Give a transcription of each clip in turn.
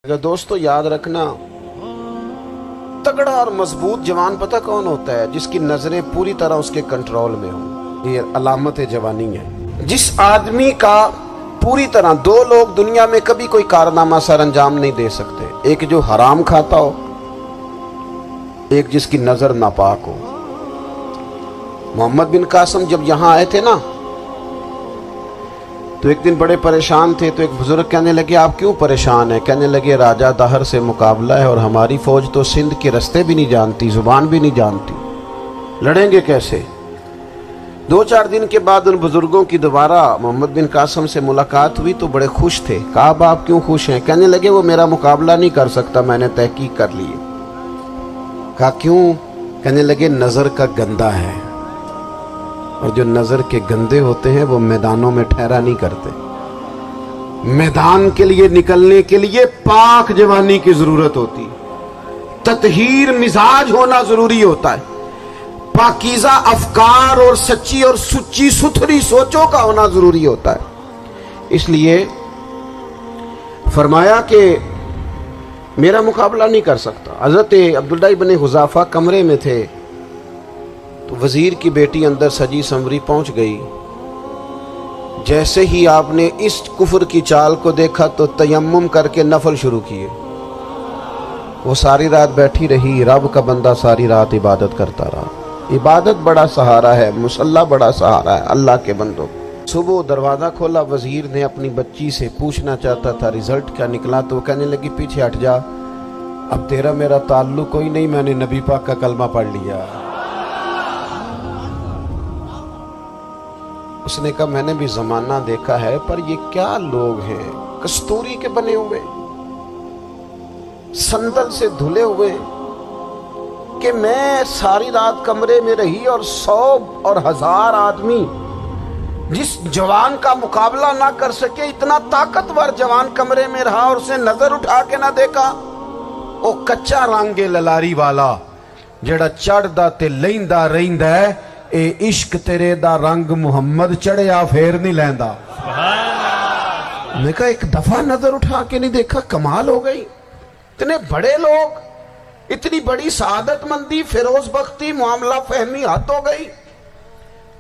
दोस्तों याद रखना, तगड़ा और मजबूत जवान पता कौन होता है? जिसकी नजरें पूरी तरह उसके कंट्रोल में हो। ये अलामत जवानी है। जिस आदमी का पूरी तरह, दो लोग दुनिया में कभी कोई कारनामा सर अंजाम नहीं दे सकते, एक जो हराम खाता हो, एक जिसकी नजर नापाक हो। मोहम्मद बिन कासिम जब यहां आए थे ना, तो एक दिन बड़े परेशान थे। तो एक बुजुर्ग कहने लगे, आप क्यों परेशान हैं? कहने लगे, राजा दहर से मुकाबला है और हमारी फौज तो सिंध के रास्ते भी नहीं जानती, जुबान भी नहीं जानती, लड़ेंगे कैसे? 2-4 दिन के बाद उन बुजुर्गों की दोबारा मोहम्मद बिन कासिम से मुलाकात हुई तो बड़े खुश थे। कहा, आप क्यों खुश हैं? कहने लगे, वो मेरा मुकाबला नहीं कर सकता, मैंने तहकीक कर ली। कहा, क्यों? कहने लगे, नजर का गंदा है, और जो नजर के गंदे होते हैं वो मैदानों में ठहरा नहीं करते। मैदान के लिए निकलने के लिए पाक जवानी की जरूरत होती, ततहीर मिजाज होना जरूरी होता है, पाकीज़ा अफकार और सच्ची और सुच्ची सुथरी सोचों का होना जरूरी होता है। इसलिए फरमाया कि मेरा मुकाबला नहीं कर सकता। हजरत अब्दुल्लाह इब्न हुज़ाफा कमरे में थे, तो वजीर की बेटी अंदर सजी संवरी पहुंच गई। जैसे ही आपने इस कुफर की चाल को देखा तो तयम्मुम करके नफल शुरू किए। वो सारी रात बैठी रही, रब का बंदा सारी रात इबादत करता रहा। इबादत बड़ा सहारा है, मुसल्ला बड़ा सहारा है अल्लाह के बंदों। सुबह दरवाजा खोला, वजीर ने अपनी बच्ची से पूछना चाहता था रिजल्ट क्या निकला, तो वो कहने लगी, पीछे हट जा, अब तेरा मेरा ताल्लुक कोई नहीं, मैंने नबी पाक का कलमा पढ़ लिया। उसने कहा, मैंने भी जमाना देखा है, पर ये क्या लोग हैं, कस्तूरी के बने हुए, संदल से धुले हुए, कि मैं सारी रात कमरे में रही और 100 और 1000 आदमी जिस जवान का मुकाबला ना कर सके, इतना ताकतवर जवान कमरे में रहा और उसे नजर उठा के ना देखा। ओ कच्चा रंगे ललारी वाला, जेड़ा चढ़दा ते लैंदा रहिंदा है, ए इश्क तेरे दा रंग मुहम्मद चढ़िया फेर नहीं लैंदा। मैं कहा, एक दफा नजर उठा के नहीं देखा, कमाल हो गई। इतने बड़े लोग, इतनी बड़ी सआदत मंदी, फिरोज बख्ती, मामला फहमी हद हो गई।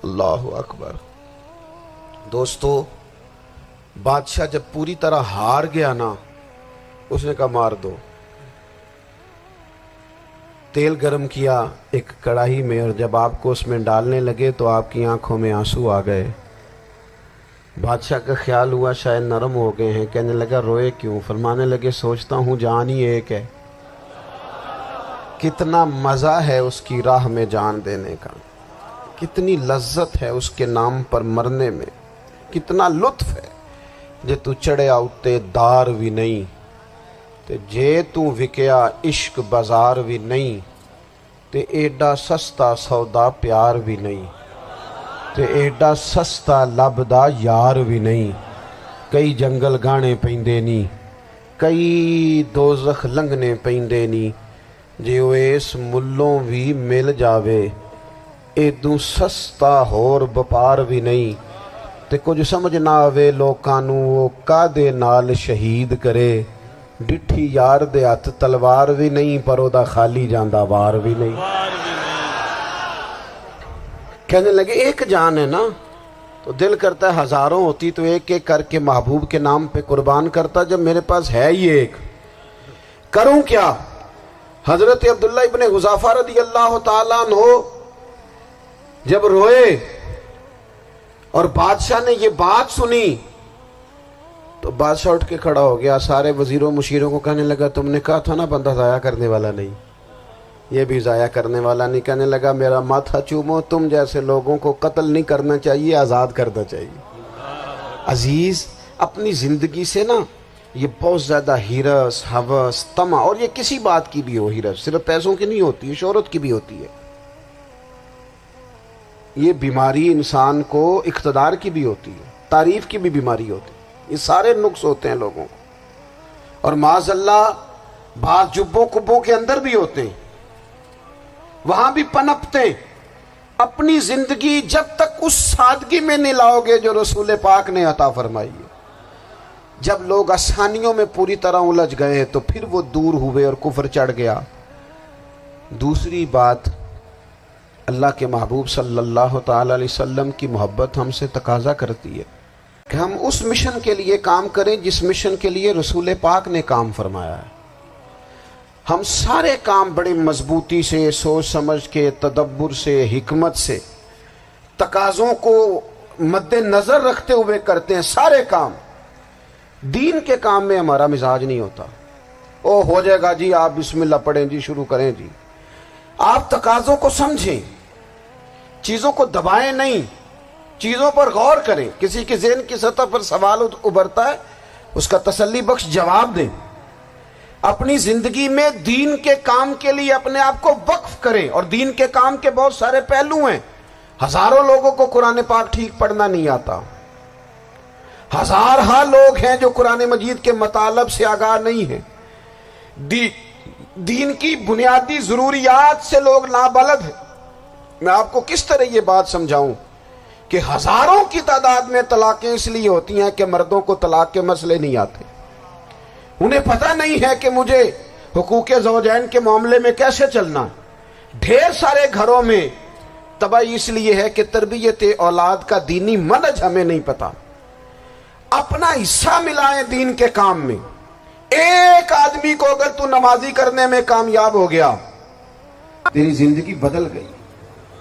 अल्लाहु अकबर। दोस्तों, बादशाह जब पूरी तरह हार गया ना, उसने कहा, मार दो। तेल गरम किया एक कढ़ाई में, और जब आपको उसमें डालने लगे तो आपकी आंखों में आंसू आ गए। बादशाह का ख्याल हुआ शायद नरम हो गए हैं। कहने लगा, रोए क्यों? फरमाने लगे, सोचता हूं जान ही एक है, कितना मज़ा है उसकी राह में जान देने का, कितनी लज्जत है उसके नाम पर मरने में, कितना लुत्फ है। जे तू चढ़िया उत्ते दार भी नहीं, ते जे तू विकया इश्क बाजार भी नहीं, ते एडा सस्ता सौदा प्यार भी नहीं, ते एडा सस्ता लभदा यार भी नहीं। कई जंगल गाने पैंदे नी, कई दोज़ख लंघने पैंदे नी, जे ओ इस मुल्लों भी मिल जावे, एदू सस्ता होर वपार भी नहीं। ते कुछ समझ ना आवे लोकां नू वो कादे नाल शहीद करे, डिठी यार दे हथ तलवार भी नहीं, पर ओदा खाली जांदा वार भी नहीं। कहने लगे, एक जान है ना, तो दिल करता है हजारों होती तो एक एक करके महबूब के नाम पे कुर्बान करता, जब मेरे पास है ही एक, करूं क्या? हजरत अब्दुल्ला इब्न हुज़ाफा रज़ियल्लाहु ताला अन्हु जब रोए और बादशाह ने ये बात सुनी, तो बादशाह उठ के खड़ा हो गया, सारे वजीरों मुशीरों को कहने लगा, तुमने कहा था ना बंदा जाया करने वाला नहीं, ये भी जाया करने वाला नहीं। कहने लगा, मेरा माथा चूमो, तुम जैसे लोगों को कत्ल नहीं करना चाहिए, आज़ाद करना चाहिए। अजीज, अपनी ज़िंदगी से ना ये बहुत ज़्यादा हिरस, हवस, तमा, और ये किसी बात की भी हो, हिरस सिर्फ पैसों की नहीं होती है, शोहरत की भी होती है। ये बीमारी इंसान को इख्तदार की भी होती है, तारीफ की भी बीमारी होती है। ये सारे नुक्स होते हैं लोगों को, और माज़अल्लाह बाज़ जुब्बों कुब्बों के अंदर भी होते हैं, वहां भी पनपते। अपनी जिंदगी जब तक उस सादगी में नहीं लाओगे जो रसूल पाक ने अता फरमाई है, جب لوگ آسانیوں میں پوری طرح الجھ گئے تو پھر وہ دور ہوئے اور کفر چڑھ گیا۔ دوسری بات، اللہ کے محبوب صلی اللہ تعالی علیہ وسلم کی محبت ہم سے تقاضا کرتی ہے کہ ہم اس مشن کے لیے کام کریں جس مشن کے لیے رسول پاک نے کام فرمایا ہے۔ ہم سارے کام بڑے مضبوطی سے، سوچ سمجھ کے، تدبر سے، حکمت سے، تقاضوں کو مد نظر رکھتے ہوئے کرتے ہیں سارے کام۔ دین کے کام میں ہمارا مزاج نہیں ہوتا، او ہو جائے گا جی، آپ بسم اللہ پڑھیں جی، شروع کریں جی۔ آپ تقاضوں کو سمجھیں، چیزوں کو دبائیں نہیں، چیزوں پر غور کریں۔ کسی کے ذہن کی سطح پر سوال ابھرتا ہے، اس کا تسلی بخش جواب دیں۔ اپنی زندگی میں دین کے کام کے لیے اپنے آپ کو وقف کریں، اور دین کے کام کے بہت سارے پہلو ہیں۔ ہزاروں لوگوں کو قرآن پاک ٹھیک پڑھنا نہیں آتا، ہزارہ لوگ ہیں جو قرآن مجید کے مطالب سے آگاہ نہیں ہیں، دین کی بنیادی ضروریات سے لوگ نابلد ہیں۔ میں آپ کو کس طرح یہ بات سمجھاؤں کہ ہزاروں کی تعداد میں طلاقیں اس لیے ہوتی ہیں کہ مردوں کو طلاق کے مسئلے نہیں آتے، انہیں پتہ نہیں ہے کہ مجھے حقوق زوجین کے معاملے میں کیسے چلنا ہے۔ ڈھیر سارے گھروں میں تباہی اس لیے ہے کہ تربیت اولاد کا دینی منہج ہمیں نہیں پتا۔ اپنا حصہ ملائیں دین کے کام میں۔ ایک آدمی کو اگر تو نمازی کرنے میں کامیاب ہو گیا، تیری زندگی بدل گئی۔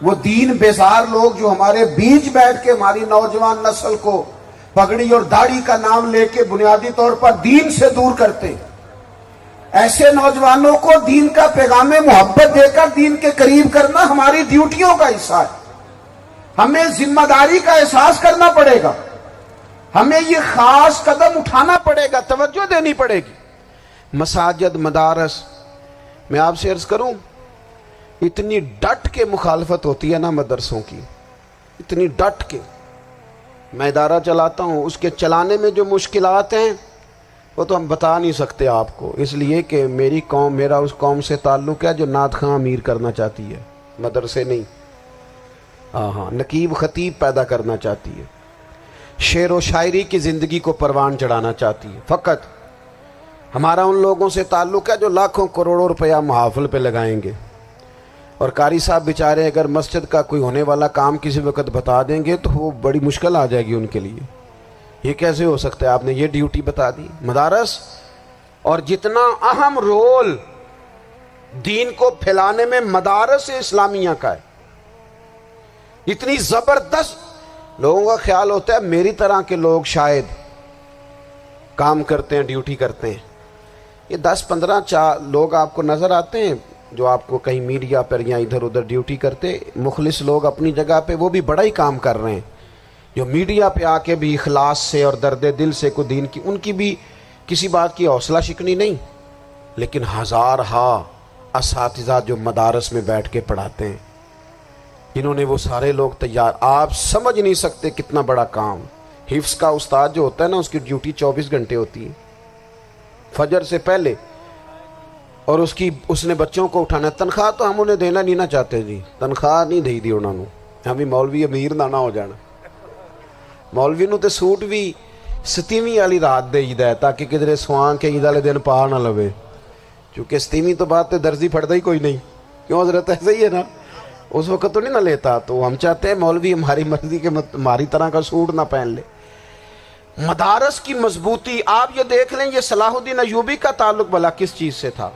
وہ دین بیزار لوگ جو ہمارے بیچ بیٹھ کے ہماری نوجوان نسل کو پگڑی اور داڑھی کا نام لے کے بنیادی طور پر دین سے دور کرتے ہیں، ایسے نوجوانوں کو دین کا پیغام محبت دے کر دین کے قریب کرنا ہماری ڈیوٹیوں کا حصہ ہے۔ ہمیں ذمہ داری کا احساس کرنا پڑے گا، ہمیں یہ خاص قدم اٹھانا پڑے گا، توجہ دینی پڑے گی۔ مساجد، مدارس، میں آپ سے عرض کروں، اتنی ڈٹ کے مخالفت ہوتی ہے نا مدرسوں کی، اتنی ڈٹ کے۔ میں ادارہ چلاتا ہوں، اس کے چلانے میں جو مشکلات ہیں وہ تو ہم بتا نہیں سکتے آپ کو، اس لیے کہ میری قوم، میرا اس قوم سے تعلق ہے جو نعت خواں امیر کرنا چاہتی ہے، مدرسے نہیں۔ ہاں، نقیب خطیب پیدا کرنا چاہتی ہے، شعر و شاعری کی زندگی کو پروان چڑھانا چاہتی ہے۔ فقط ہمارا ان لوگوں سے تعلق ہے جو لاکھوں کروڑوں روپیہ محافل پہ لگائیں گے، اور قاری صاحب بیچارے اگر مسجد کا کوئی ہونے والا کام کسی وقت بتا دیں گے تو وہ بڑی مشکل آ جائے گی ان کے لیے۔ یہ کیسے ہو سکتا ہے، آپ نے یہ ڈیوٹی بتا دی؟ مدارس، اور جتنا اہم رول دین کو پھیلانے میں مدارس اسلامیہ کا ہے، اتنی زبردست۔ لوگوں کا خیال ہوتا ہے میری طرح کے لوگ شاید کام کرتے ہیں، ڈیوٹی کرتے ہیں۔ یہ 10-15 لوگ آپ کو نظر آتے ہیں جو آپ کو کہیں میڈیا پر یا ادھر ادھر ڈیوٹی کرتے، مخلص لوگ اپنی جگہ پہ، وہ بھی بڑا ہی کام کر رہے ہیں، جو میڈیا پہ آ کے بھی اخلاص سے اور درد دل سے کو دین کی، ان کی بھی کسی بات کی حوصلہ شکنی نہیں۔ لیکن ہزارہا اساتذہ جو مدارس میں بیٹھ کے پڑھاتے ہیں، جنہوں نے وہ سارے لوگ تیار، آپ سمجھ نہیں سکتے کتنا بڑا کام۔ حفظ کا استاد جو ہوتا ہے نا، اس کی ڈیوٹی 24 گھنٹے ہوتی ہے، فجر سے پہلے، اور اس نے بچوں کو اٹھانا۔ تنخواہ تو ہم انہیں دینا نہیں نہ چاہتے جی، تنخواہ نہیں دی انہوں نے، ہمیں مولوی امیر نہ ہو جانا۔ مولوی نو تے سوٹ بھی 27ویں والی رات دے ہے تاکہ کدھر سوان کے عید والے دن پا نہ لوے، چونکہ 27ویں تو بعد تے درزی پھڑتا ہی کوئی نہیں، کیوں حضرت؟ ایسا ہی ہے نا، اس وقت تو نہیں نہ لیتا۔ تو ہم چاہتے ہیں مولوی ہماری مرضی کے ہماری طرح کا سوٹ نہ پہن لے۔ مدارس کی مضبوطی، آپ یہ دیکھ لیں، یہ صلاح الدین ایوبی کا تعلق بھلا کس چیز سے تھا؟